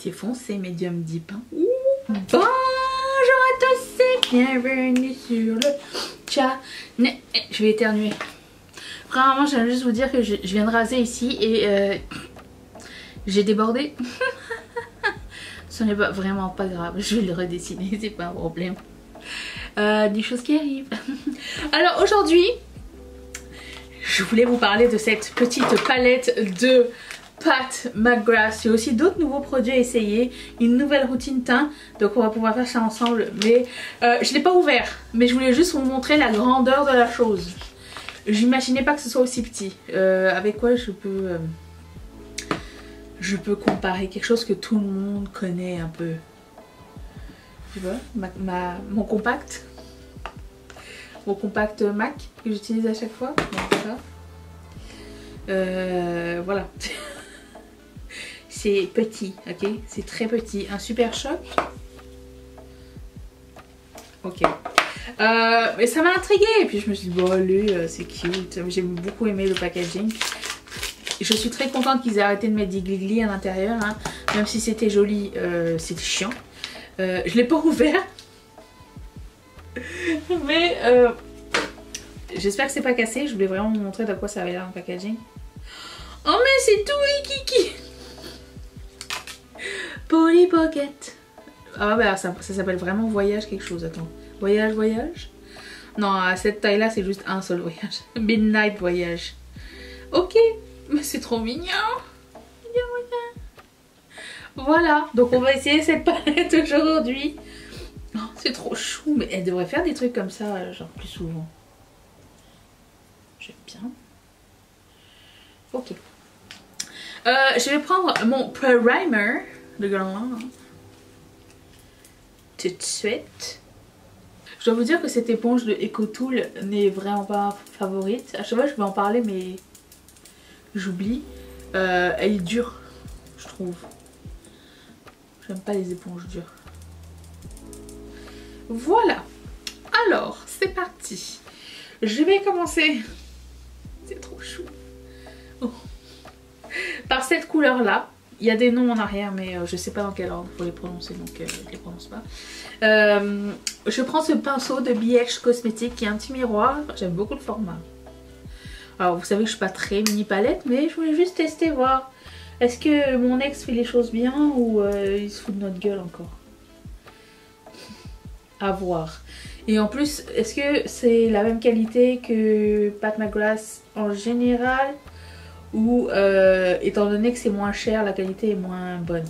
C'est foncé, médium deep. Hein. Bonjour à tous et bienvenue sur le chat. Je vais éternuer. Vraiment, j'aimerais juste vous dire que je viens de raser ici et j'ai débordé. Ce n'est pas vraiment pas grave, je vais le redessiner, c'est pas un problème. Des choses qui arrivent. Alors aujourd'hui, je voulais vous parler de cette petite palette de Pat McGrath. Il y a aussi d'autres nouveaux produits à essayer, une nouvelle routine teint, donc on va pouvoir faire ça ensemble. Mais je ne l'ai pas ouvert, mais je voulais juste vous montrer la grandeur de la chose. J'imaginais pas que ce soit aussi petit. Avec quoi je peux comparer quelque chose que tout le monde connaît un peu. Tu vois, mon compact. Mon compact Mac que j'utilise à chaque fois. Donc, ça. Voilà. C'est petit, ok? C'est très petit. Un super choc. Ok. Mais ça m'a intriguée. Et puis je me suis dit, bon, allez, c'est cute. J'ai beaucoup aimé le packaging. Je suis très contente qu'ils aient arrêté de mettre des gliglis à l'intérieur. Hein. Même si c'était joli, c'était chiant. Je l'ai pas ouvert. Mais j'espère que c'est pas cassé. Je voulais vraiment vous montrer de quoi ça avait l'air en packaging. Oh mais c'est tout les kiki. Polly Pocket. Ah bah ça s'appelle vraiment voyage quelque chose. Attends. Voyage. Non, à cette taille là c'est juste un seul voyage. Midnight voyage. Ok. Mais c'est trop mignon. Voilà. Donc on va essayer cette palette aujourd'hui. Oh, c'est trop chou. Mais elle devrait faire des trucs comme ça genre plus souvent. J'aime bien. Ok. Je vais prendre mon primer de Guerlain tout de suite. Je dois vous dire que cette éponge de EcoTool n'est vraiment pas favorite. À chaque fois je vais en parler mais j'oublie. Elle est dure, je trouve. J'aime pas les éponges dures. Voilà. Alors, c'est parti. Je vais commencer. C'est trop chou. Oh. Par cette couleur là. Il y a des noms en arrière mais je sais pas dans quel ordre il faut les prononcer donc je les prononce pas. Je prends ce pinceau de BH Cosmetics qui est un petit miroir. J'aime beaucoup le format. Alors vous savez que je suis pas très mini palette mais je voulais juste tester voir. Est-ce que mon ex fait les choses bien ou il se fout de notre gueule encore? À voir. Et en plus est-ce que c'est la même qualité que Pat McGrath en général? Ou étant donné que c'est moins cher, la qualité est moins bonne.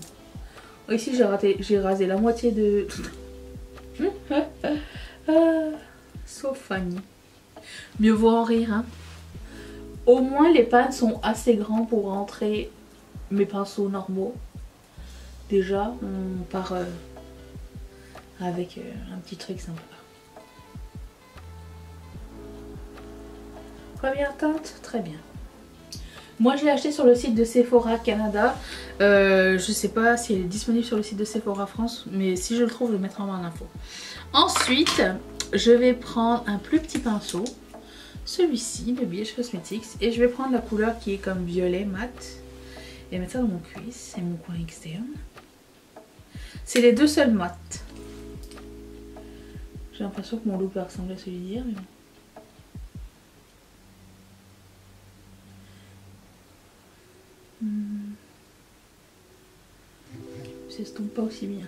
Ici j'ai rasé la moitié de... So funny. Mieux vaut en rire hein. Au moins les pannes sont assez grands pour rentrer mes pinceaux normaux. Déjà on part avec un petit truc sympa. Première teinte, très bien. Moi je l'ai acheté sur le site de Sephora Canada. Je sais pas si elle est disponible sur le site de Sephora France, mais si je le trouve je le mettrai en barre d'infos. Ensuite je vais prendre un plus petit pinceau, celui-ci de BH Cosmetics, et je vais prendre la couleur qui est comme violet mat et mettre ça dans mon cuisse, c'est mon coin externe. C'est les deux seuls mats. J'ai l'impression que mon look va ressembler à celui d'hier mais bon. Ça s'estompe pas aussi bien.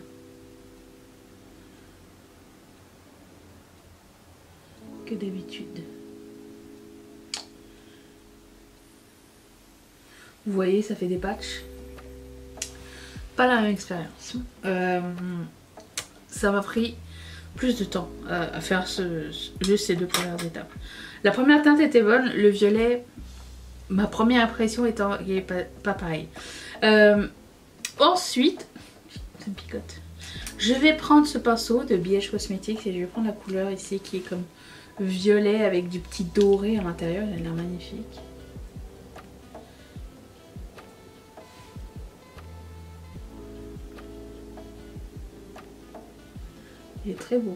Que d'habitude. Vous voyez, ça fait des patchs. Pas la même expérience. Ça m'a pris plus de temps à faire juste ces deux premières étapes. La première teinte était bonne, le violet, ma première impression étant qu'il n'est pas pareil. Ensuite, ça me picote. Je vais prendre ce pinceau de BH Cosmetics et je vais prendre la couleur ici qui est comme violet avec du petit doré à l'intérieur. Elle a l'air magnifique. Il est très beau.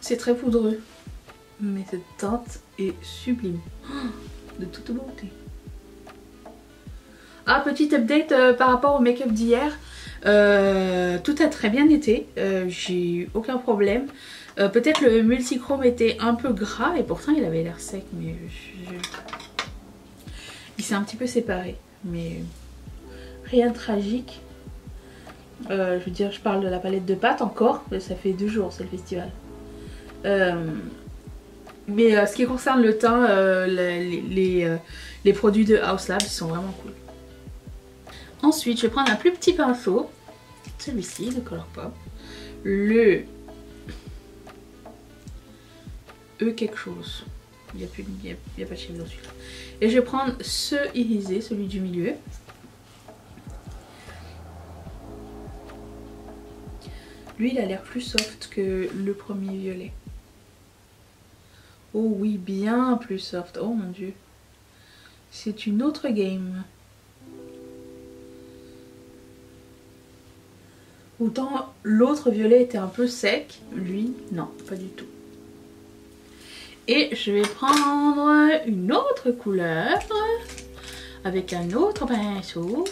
C'est très poudreux. Mais cette teinte est sublime. De toute beauté. Ah, petit update par rapport au make-up d'hier. Tout a très bien été. J'ai eu aucun problème. Peut-être le multichrome était un peu gras et pourtant il avait l'air sec. Mais il s'est un petit peu séparé. Mais rien de tragique. Je veux dire, je parle de la palette de pâte encore. Ça fait 2 jours, c'est le festival. Mais ce qui concerne le teint, les produits de Haus Lab, ils sont vraiment cool. Ensuite, je vais prendre un plus petit pinceau. Celui-ci, de Colourpop. Le E quelque chose. Il n'y a pas de chiffre dans celui-là. Et je vais prendre ce irisé, celui du milieu. Lui, il a l'air plus soft que le premier violet. Oh oui, bien plus soft. Oh mon dieu. C'est une autre game. Autant l'autre violet était un peu sec, lui, non, pas du tout. Et je vais prendre une autre couleur avec un autre pinceau.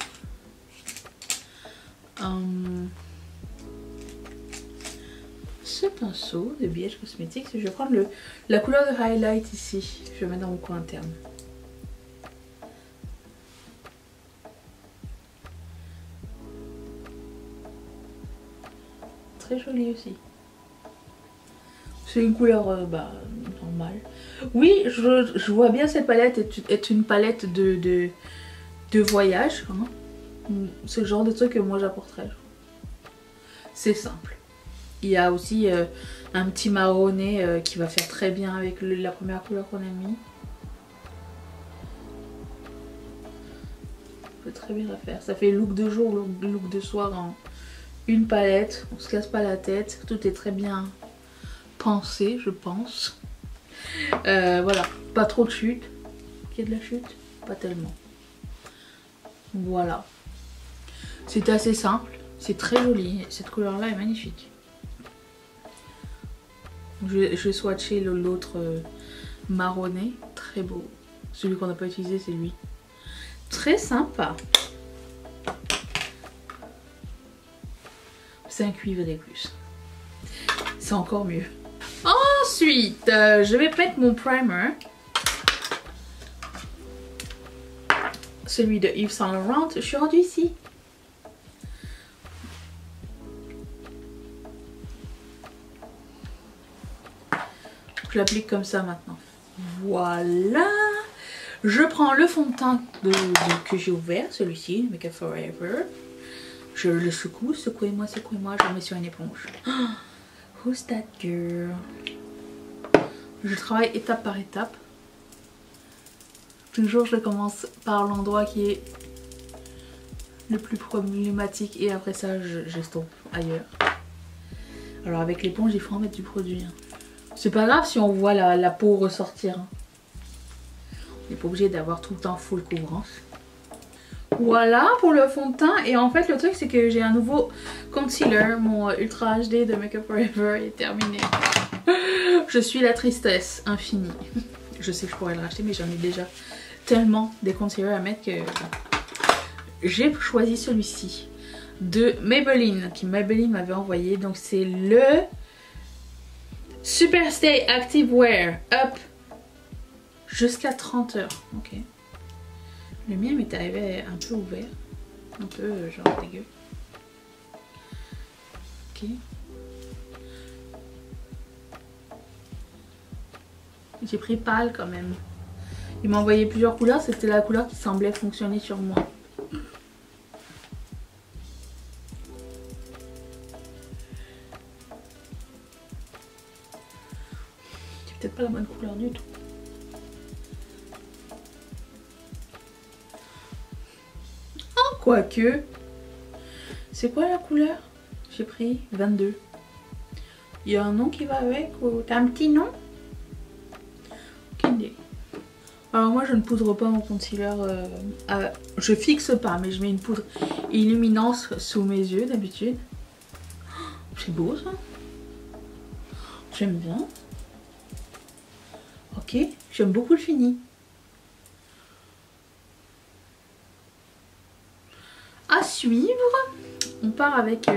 Ce pinceau de BH Cosmetics, je vais prendre la couleur de highlight ici. Je vais mettre dans mon coin interne. Très jolie aussi. C'est une couleur normale. Oui, je vois bien cette palette être une palette de voyage. Hein. C'est le genre de truc que moi j'apporterais. C'est simple. Il y a aussi un petit marronné qui va faire très bien avec la première couleur qu'on a mis. Ça peut très bien la faire. Ça fait look de jour, look de soir en une palette. On se casse pas la tête. Tout est très bien pensé, je pense. Voilà, pas trop de chute. Qu'il y a de la chute? Pas tellement. Voilà. C'est assez simple. C'est très joli. Cette couleur là est magnifique. Je vais swatcher l'autre marronné. Très beau. Celui qu'on n'a pas utilisé, c'est lui. Très sympa. C'est un cuivré plus. C'est encore mieux. Ensuite, je vais mettre mon primer. Celui de Yves Saint Laurent. Je suis rendue ici. Je l'applique comme ça maintenant. Voilà. Je prends le fond de teint que j'ai ouvert, celui-ci, Make Up Forever. Je le secoue, secouez-moi, secouez-moi, je le mets sur une éponge. Oh, who's that girl? Je travaille étape par étape. Toujours je commence par l'endroit qui est le plus problématique et après ça j'estompe ailleurs. Alors avec l'éponge il faut en mettre du produit. Hein. C'est pas grave si on voit la peau ressortir. Hein. On n'est pas obligé d'avoir tout le temps full couvrance. Voilà pour le fond de teint. Et en fait le truc c'est que j'ai un nouveau concealer. Mon Ultra HD de Make Up Forever est terminé. Je suis la tristesse infinie. Je sais que je pourrais le racheter mais j'en ai déjà tellement des concealers à mettre que j'ai choisi celui-ci de Maybelline qui Maybelline m'avait envoyé. Donc c'est le Super Stay Active Wear Up jusqu'à 30 heures. Ok. Le mien m'est arrivé un peu ouvert. Un peu genre dégueu. Ok. J'ai pris pâle quand même. Il m'a envoyé plusieurs couleurs. C'était la couleur qui semblait fonctionner sur moi. C'est peut-être pas la bonne couleur du tout. Oh, quoique. C'est quoi la couleur? J'ai pris 22. Il y a un nom qui va avec ou t'as un petit nom? Aucune idée. Alors moi je ne poudre pas mon concealer, je fixe pas mais je mets une poudre illuminance sous mes yeux d'habitude. C'est beau ça. J'aime bien. Ok, j'aime beaucoup le fini. à suivre. On part avec...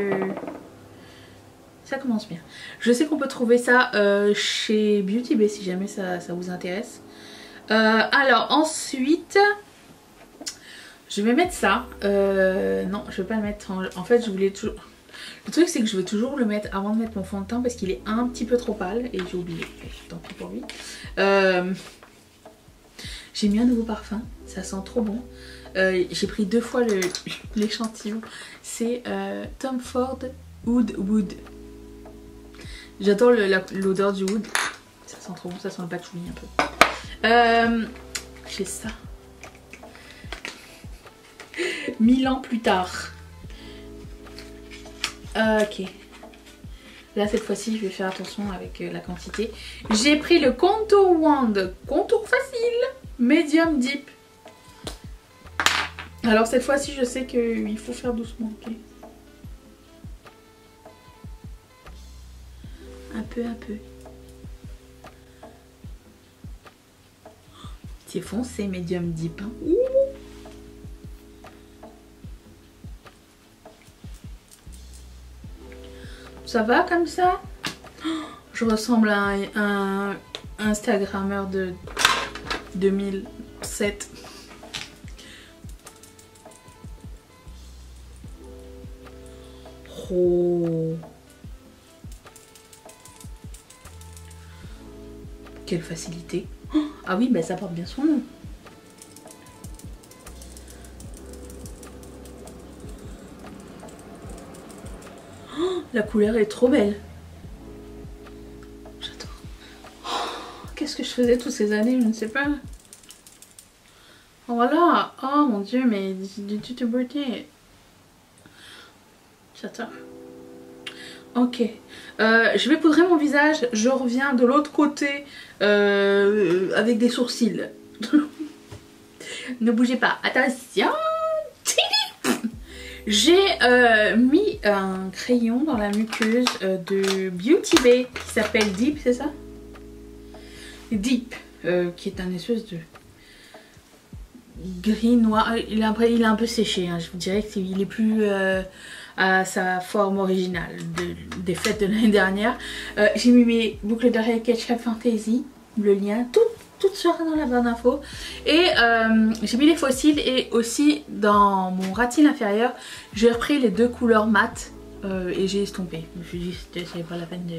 Ça commence bien. Je sais qu'on peut trouver ça chez Beauty Bay si jamais ça vous intéresse. Alors ensuite, je vais mettre ça. Non, je vais pas le mettre. En fait, je voulais toujours... Le truc, c'est que je veux toujours le mettre avant de mettre mon fond de teint parce qu'il est un petit peu trop pâle et j'ai oublié. Tant pis pour lui. J'ai mis un nouveau parfum. Ça sent trop bon. J'ai pris 2 fois l'échantillon. C'est Tom Ford Oud Wood. J'adore l'odeur du wood. Ça sent trop bon, ça sent le patchouli un peu. J'ai ça. 1000 ans plus tard. Ok. Là cette fois-ci je vais faire attention avec la quantité. J'ai pris le Contour Wand. Contour facile. Medium deep. Alors cette fois-ci je sais qu'il faut faire doucement. Ok. Un peu. C'est foncé, medium deep. Hein. Ouh. Ça va comme ça? Je ressemble à un Instagrammeur de 2007. Oh. Quelle facilité. Ah oui, bah ça porte bien son nom. Oh, la couleur est trop belle. J'adore. Oh, qu'est-ce que je faisais toutes ces années, je ne sais pas. Oh, voilà. Oh mon dieu, mais du tout beauté. J'adore. Ok, je vais poudrer mon visage, je reviens de l'autre côté avec des sourcils. Ne bougez pas, attention. J'ai mis un crayon dans la muqueuse de Beauty Bay qui s'appelle Deep, c'est ça? Deep, qui est un espèce de gris noir. Il est un peu séché, hein. Je vous dirais qu'il est plus... à sa forme originale des fêtes de l'année dernière. J'ai mis mes boucles d'oreilles Ketchup Fantasy, le lien, tout sera dans la barre d'infos. Et j'ai mis les fossiles et aussi dans mon ratil inférieur, j'ai repris les 2 couleurs mat et j'ai estompé. Je me suis dit que c'était pas la peine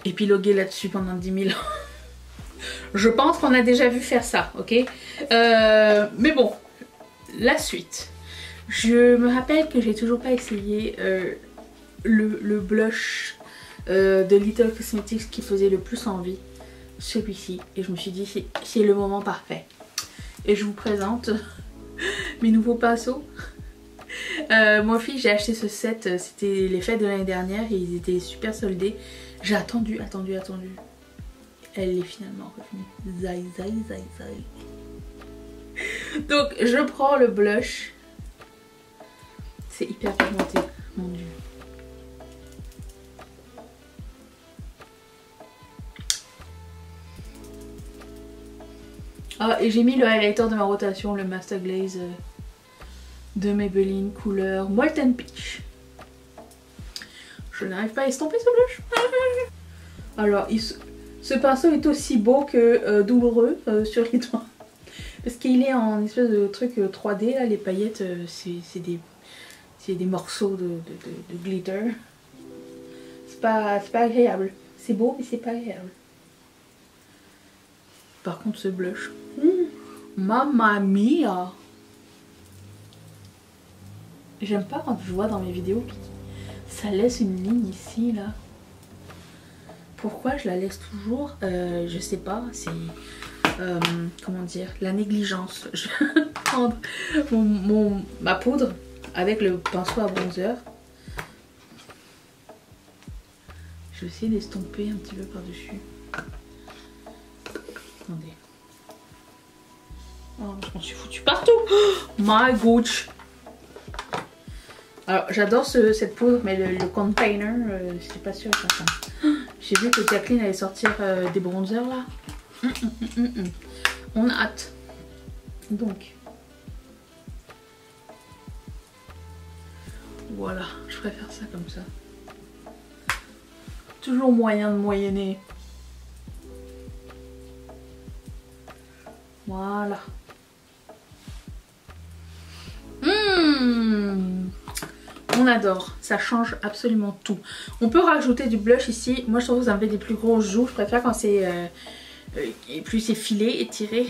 d'épiloguer là-dessus pendant 10 000 ans. Je pense qu'on a déjà vu faire ça, ok? Mais bon, la suite. Je me rappelle que j'ai toujours pas essayé le blush de Little Cosmetics qui faisait le plus envie, celui-ci. Et je me suis dit c'est le moment parfait. Et je vous présente mes nouveaux pinceaux. Moi fille, j'ai acheté ce set, c'était les fêtes de l'année dernière et ils étaient super soldés. J'ai attendu. Elle est finalement revenue. Zai. Donc je prends le blush. C'est hyper pigmenté, mon dieu. Ah, et j'ai mis le highlighter de ma rotation, le Master Glaze de Maybelline, couleur Molten Peach. Je n'arrive pas à estomper ce blush. Alors, ce pinceau est aussi beau que douloureux sur les doigts. Parce qu'il est en espèce de truc 3D, là, les paillettes, c'est des morceaux de glitter. C'est pas agréable. C'est beau mais c'est pas agréable. Par contre ce blush. Mamma mia. J'aime pas quand je vois dans mes vidéos ça laisse une ligne ici là. Pourquoi je la laisse toujours? Je sais pas. C'est... comment dire? La négligence. Je vais prendre ma poudre avec le pinceau à bronzer. Je vais essayer d'estomper un petit peu par-dessus. Attendez. Oh, je m'en suis foutue partout. Oh, my gosh. Alors, j'adore cette poudre, mais le container, je suis pas sûre que ça. J'ai vu que Jacqueline allait sortir des bronzers là. On a hâte. Donc. Voilà, je préfère ça comme ça. Toujours moyen de moyenner. Voilà. On adore, ça change absolument tout. On peut rajouter du blush ici. Moi je trouve que ça me fait des plus gros joues. Je préfère quand c'est plus effilé, étiré.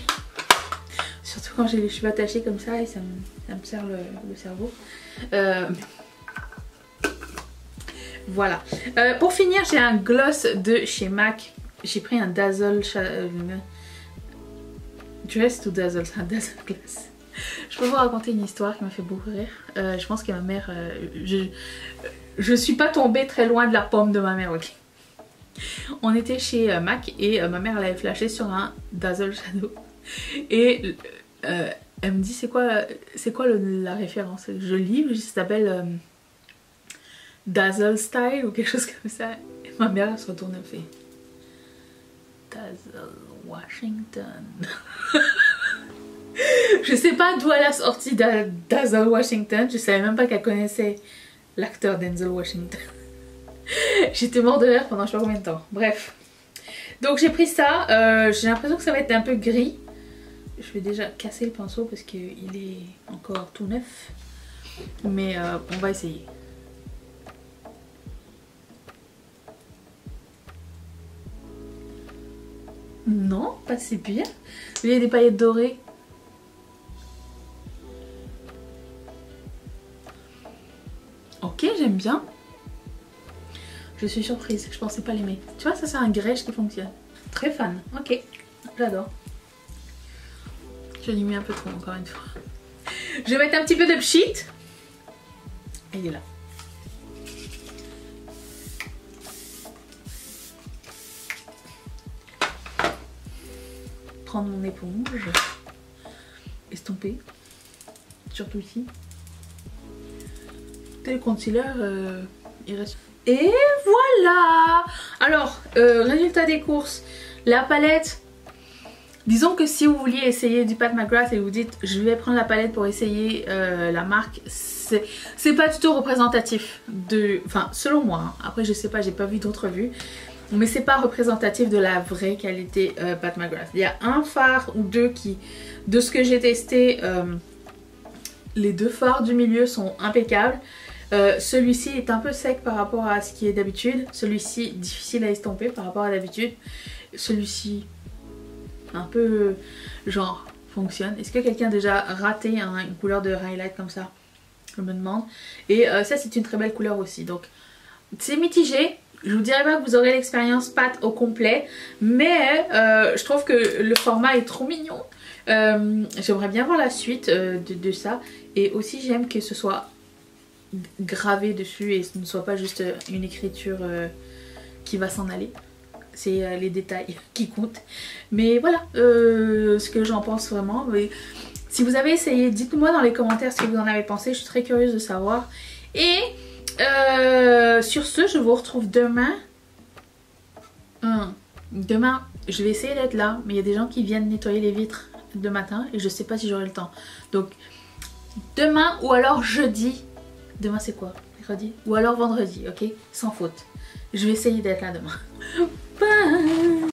Surtout quand j'ai les cheveux attachés comme ça et ça me serre le cerveau. Voilà. Pour finir, j'ai un gloss de chez MAC. J'ai pris un Dazzle Dress to Dazzle, c'est un Dazzle Gloss. Je peux vous raconter une histoire qui m'a fait beaucoup rire. Je pense que ma mère... je suis pas tombée très loin de la pomme de ma mère, ok. On était chez MAC et ma mère elle avait flashé sur un Dazzle Shadow. Et elle me dit c'est quoi la référence. Je lis, ça s'appelle Dazzle Style ou quelque chose comme ça. Et ma mère elle se retourne et fait Dazzle Washington. Je sais pas d'où elle a sorti Dazzle Washington. Je savais même pas qu'elle connaissait l'acteur Denzel Washington. J'étais mort de rire pendant je sais pas combien de temps. Bref. Donc j'ai pris ça. J'ai l'impression que ça va être un peu gris. Je vais déjà casser le pinceau parce qu'il est encore tout neuf. Mais on va essayer. Non, pas si pire. Il y a des paillettes dorées. Ok, j'aime bien. Je suis surprise, je pensais pas l'aimer. Tu vois, ça c'est un grèche qui fonctionne. Très fan, ok, j'adore. Je l'ai mis un peu trop encore une fois. Je vais mettre un petit peu de pchit. Et il est là. Prendre mon éponge. Estomper. Surtout ici. Le concealer, il reste. Et voilà. Alors, résultat des courses. La palette. Disons que si vous vouliez essayer du Pat McGrath et vous dites je vais prendre la palette pour essayer la marque, c'est pas du tout représentatif de... Enfin, selon moi, hein. Après je sais pas, j'ai pas vu d'autres vues. Mais c'est pas représentatif de la vraie qualité Pat McGrath. Il y a un fard ou deux qui... De ce que j'ai testé, les deux fards du milieu sont impeccables. Celui-ci est un peu sec par rapport à ce qui est d'habitude. Celui-ci difficile à estomper par rapport à d'habitude. Celui-ci un peu genre fonctionne. Est-ce que quelqu'un a déjà raté une couleur de highlight comme ça? Je me demande. Et ça c'est une très belle couleur aussi. Donc c'est mitigé. Je vous dirais pas que vous aurez l'expérience pâte au complet. Mais je trouve que le format est trop mignon. J'aimerais bien voir la suite de ça. Et aussi j'aime que ce soit gravé dessus et ce ne soit pas juste une écriture qui va s'en aller. C'est les détails qui comptent. Mais voilà ce que j'en pense vraiment. Mais si vous avez essayé, dites-moi dans les commentaires ce que vous en avez pensé. Je suis très curieuse de savoir. Et sur ce, je vous retrouve demain. Demain, je vais essayer d'être là. Mais il y a des gens qui viennent nettoyer les vitres de matin. Et je sais pas si j'aurai le temps. Donc demain ou alors jeudi. Demain c'est quoi? Mercredi? Ou alors vendredi, ok? Sans faute. Je vais essayer d'être là demain. Bye!